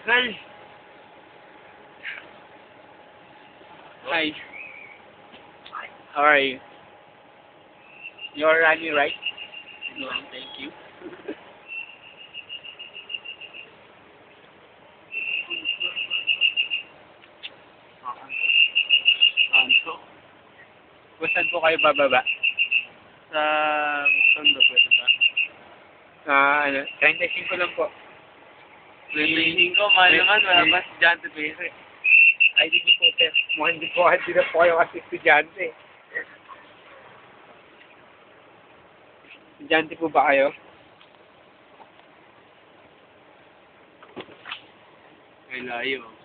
Uncle! Hi. How are you? You're Rani, right? No, thank you. So, Kung saan po kayo bababa? sa Tondo, pwede ba? Ano, 35 lang po. 25, mahal naman, wala pa si Jante Pese. Ay, di po sir. Mukhang hindi na po kayo kasi estudyante. Estudyante po ba kayo? May layo.